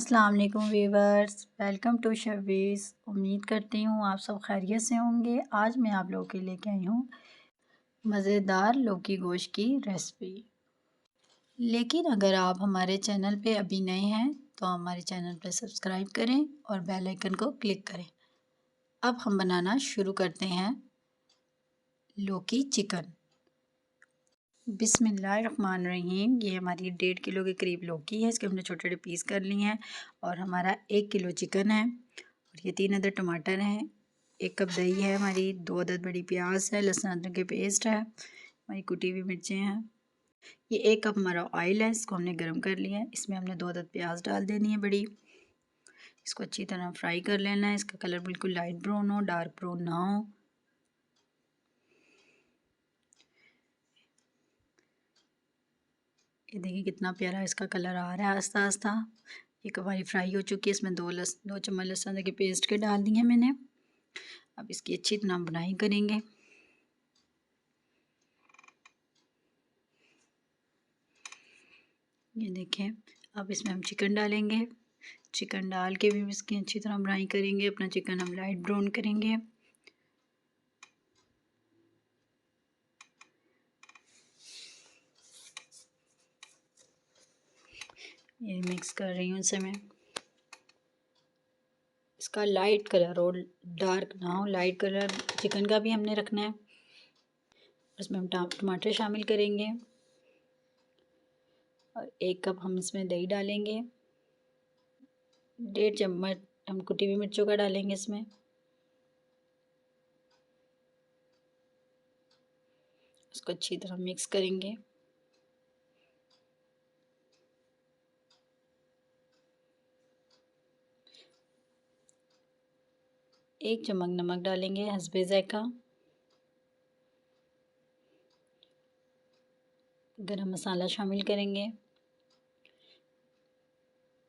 अस्सलाम वालेकुम viewers, welcome to शबीज़। उम्मीद करती हूँ आप सब खैरियत से होंगे। आज मैं आप लोगों के लिए लेके आई हूँ मज़ेदार लौकी गोश्त की रेसिपी। लेकिन अगर आप हमारे चैनल पे अभी नए हैं तो हमारे चैनल पे सब्सक्राइब करें और बेल आइकन को क्लिक करें। अब हम बनाना शुरू करते हैं लौकी चिकन। बिस्मिल्लाहिर्रहमानिर्रहीम। ये हमारी 1.5 किलो के करीब लौकी है। इसके हमने छोटे छोटे पीस कर लिए हैं। और हमारा 1 किलो चिकन है और ये 3 अदद टमाटर हैं। 1 कप दही है हमारी, 2 अदद बड़ी प्याज है, लहसुन अदरक की पेस्ट है, हमारी कुटी हुई मिर्चें हैं। ये 1 कप हमारा ऑयल है, इसको हमने गर्म कर लिया है। इसमें हमने 2 अदद प्याज डाल देनी है बड़ी। इसको अच्छी तरह फ्राई कर लेना है। इसका कलर बिल्कुल लाइट ब्राउन हो, डार्क ब्राउन ना हो। ये देखिए कितना प्यारा इसका कलर आ रहा है आस्ता आस्ता। ये हमारी फ्राई हो चुकी है। इसमें 2 चम्मच लहसुन की पेस्ट के डाल दी है मैंने। अब इसकी अच्छी तरह बुनाई करेंगे। ये देखें, अब इसमें हम चिकन डालेंगे। चिकन डाल के भी इसकी अच्छी तरह बुनाई करेंगे। अपना चिकन हम लाइट ब्राउन करेंगे। ये मिक्स कर रही हूँ इसे मैं। इसका लाइट कलर और डार्क ना हो, लाइट कलर चिकन का भी हमने रखना है। इसमें हम टमाटर शामिल करेंगे और 1 कप हम इसमें दही डालेंगे। 1.5 चम्मच हम कुटी हुई मिर्चों का डालेंगे इसमें। इसको अच्छी तरह मिक्स करेंगे। एक चम्मच नमक डालेंगे हस्बे ज़ायक़ा। गरम मसाला शामिल करेंगे,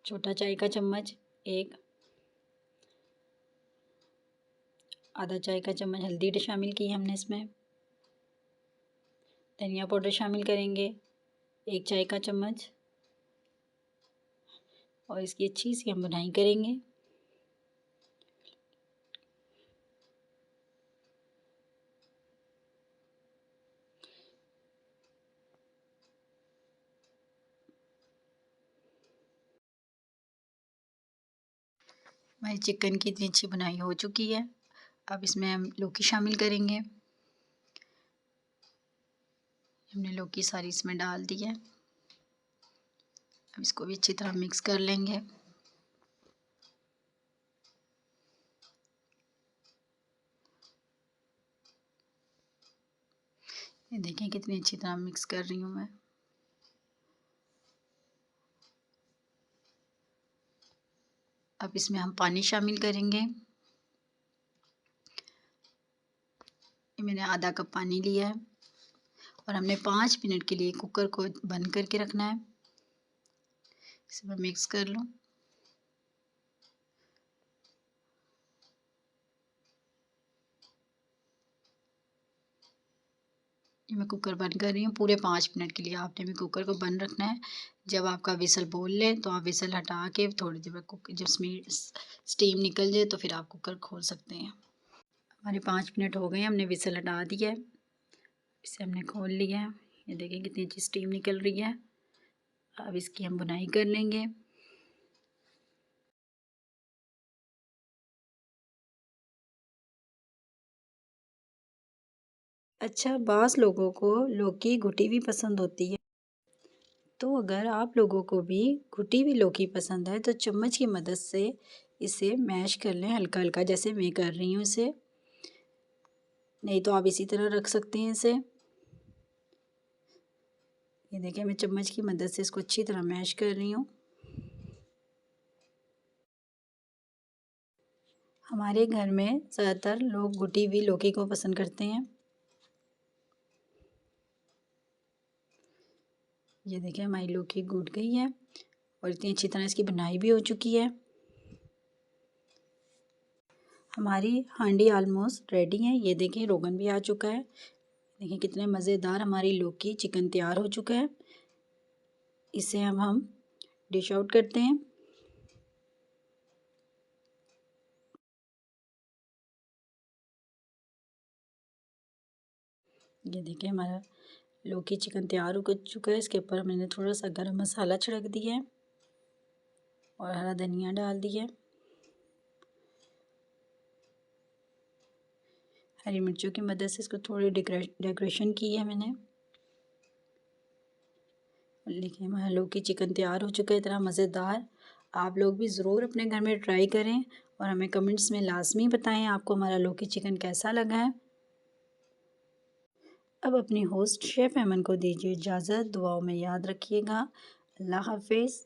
छोटा चाय का चम्मच 1। आधा चाय का चम्मच हल्दी शामिल की हमने इसमें। धनिया पाउडर शामिल करेंगे 1 चाय का चम्मच। और इसकी अच्छी सी हम बुनाई करेंगे। हमारी चिकन की इतनी अच्छी बुनाई हो चुकी है। अब इसमें हम लौकी शामिल करेंगे। हमने लौकी सारी इसमें डाल दी है। अब इसको भी अच्छी तरह मिक्स कर लेंगे। ये देखें कितनी अच्छी तरह मिक्स कर रही हूँ मैं। अब इसमें हम पानी शामिल करेंगे। ये मैंने आधा कप पानी लिया है और हमने 5 मिनट के लिए कुकर को बंद करके रखना है। इसे मैं मिक्स कर लूँ। ये मैं कुकर बंद कर रही हूँ। पूरे 5 मिनट के लिए आपने भी कुकर को बंद रखना है। जब आपका विसल बोल ले तो आप विसल हटा के थोड़ी देर बाद कुकर जब स्टीम निकल जाए तो फिर आप कुकर खोल सकते हैं। हमारे 5 मिनट हो गए हैं, हमने विसल हटा दिया है। इसे हमने खोल लिया है। ये देखिए कितनी अच्छी स्टीम निकल रही है। अब इसकी हम बुनाई कर लेंगे। अच्छा, बाज़ लोगों को लौकी घुटी हुई पसंद होती है, तो अगर आप लोगों को भी घुटी हुई लौकी पसंद है तो चम्मच की मदद से इसे मैश कर लें हल्का हल्का, जैसे मैं कर रही हूँ इसे। नहीं तो आप इसी तरह रख सकते हैं इसे। ये देखिए मैं चम्मच की मदद से इसको अच्छी तरह मैश कर रही हूँ। हमारे घर में ज़्यादातर लोग घुटी हुई लौकी को पसंद करते हैं। ये देखिए हमारी लौकी घुट गई है और इतनी अच्छी तरह इसकी बुनाई भी हो चुकी है। हमारी हांडी ऑलमोस्ट रेडी है। ये देखिए रोगन भी आ चुका है। देखिए कितने मज़ेदार हमारी लौकी चिकन तैयार हो चुका है। इसे हम डिश आउट करते हैं। ये देखिए हमारा लौकी चिकन तैयार हो चुका है। इसके ऊपर मैंने थोड़ा सा गरम मसाला छिड़क दिया है और हरा धनिया डाल दिया है। हरी मिर्चों की मदद से इसको थोड़ी डेकोरेशन की है मैंने। देखिए हमारा लौकी चिकन तैयार हो चुका है, इतना मज़ेदार। आप लोग भी ज़रूर अपने घर में ट्राई करें और हमें कमेंट्स में लाजमी बताएं आपको हमारा लौकी चिकन कैसा लगा है। अब अपनी होस्ट शेफ़ ऐमन को दीजिए इजाज़त। दुआओं में याद रखिएगा। अल्लाह हाफ़िज़।